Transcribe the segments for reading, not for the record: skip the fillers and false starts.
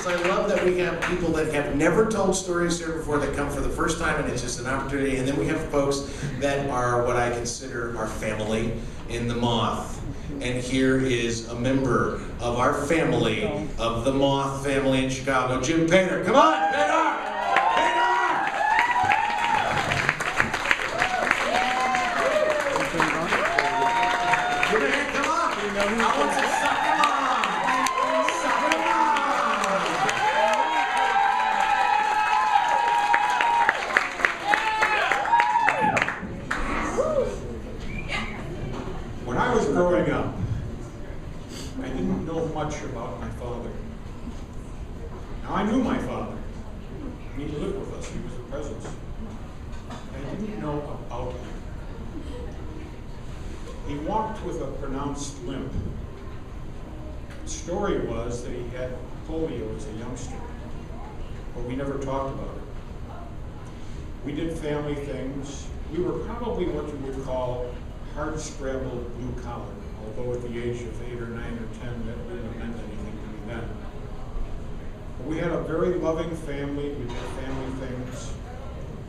So I love that we have people that have never told stories here before that come for the first time, and it's just an opportunity. And then we have folks that are what I consider our family in the Moth. And here is a member of our family, of the Moth family in Chicago, Jim Painter. Come on, Painter! When I was growing up, I didn't know much about my father. Now I knew my father. He lived with us, he was a presence. I didn't know about him. He walked with a pronounced limp. The story was that he had polio as a youngster, but we never talked about it. We did family things. We were probably what you would call hard-scrabbled blue collar, although at the age of 8 or 9 or 10, that wouldn't have meant anything to me then. But we had a very loving family. We did family things.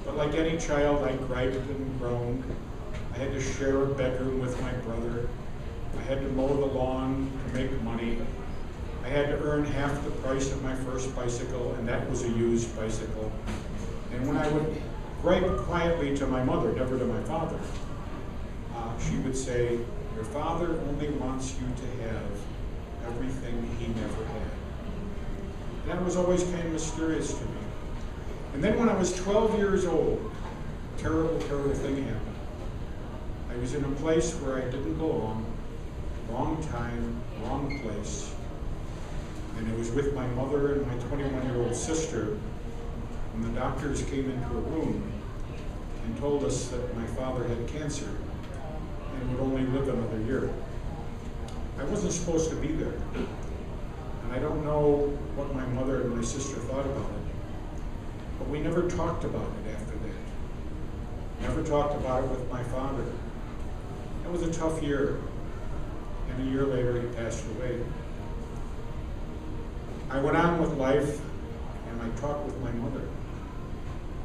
But like any child, I griped and groaned. I had to share a bedroom with my brother. I had to mow the lawn to make money. I had to earn half the price of my first bicycle, and that was a used bicycle. And when I would gripe quietly to my mother, never to my father, she would say, "Your father only wants you to have everything he never had." That was always kind of mysterious to me. And then when I was 12 years old, a terrible, terrible thing happened. I was in a place where I didn't belong, wrong time, wrong place. And it was with my mother and my 21-year-old sister when the doctors came into a room and told us that my father had cancer and would only live another year. I wasn't supposed to be there. And I don't know what my mother and my sister thought about it, but we never talked about it after that. Never talked about it with my father. It was a tough year, and a year later he passed away. I went on with life, and I talked with my mother,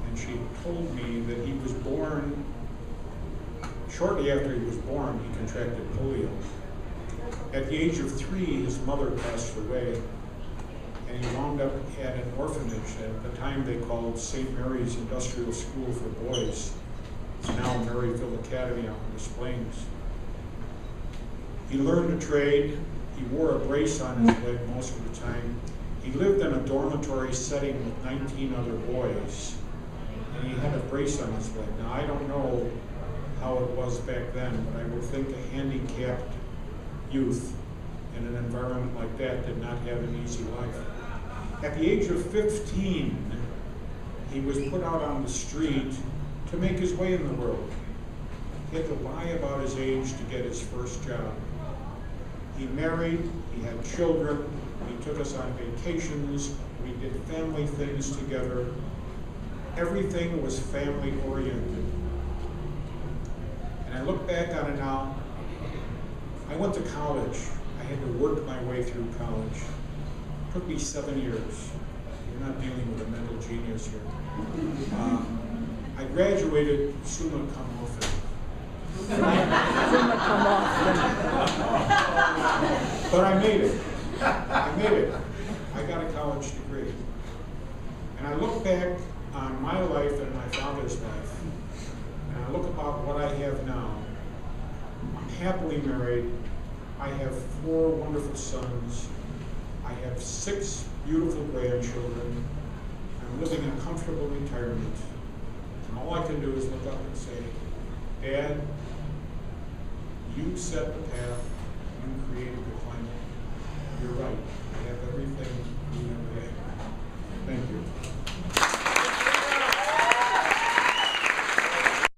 and she told me that he was born, shortly after he was born, he contracted polio. At the age of 3, his mother passed away, and he wound up at an orphanage at the time they called St. Mary's Industrial School for Boys. It's now Maryville Academy out in Des Plaines. He learned a trade. He wore a brace on his leg most of the time. He lived in a dormitory setting with 19 other boys, and he had a brace on his leg. Now, I don't know how it was back then, but I would think a handicapped youth in an environment like that did not have an easy life. At the age of 15, he was put out on the street to make his way in the world. He had to lie about his age to get his first job. He married, he had children, he took us on vacations, we did family things together. Everything was family oriented. And I look back on it now. I went to college. I had to work my way through college. It took me 7 years. You're not dealing with a mental genius here. I graduated summa cum laude. Summa cum laude. But I made it. I made it. I got a college degree. And I look back on my life and my father's life, and I look about what I have now. I'm happily married. I have 4 wonderful sons. I have 6 beautiful grandchildren. I'm living in a comfortable retirement. And all I can do is look up and say, Dad, you set the path, you created the climate. You're right. I have everything you never had. Thank you.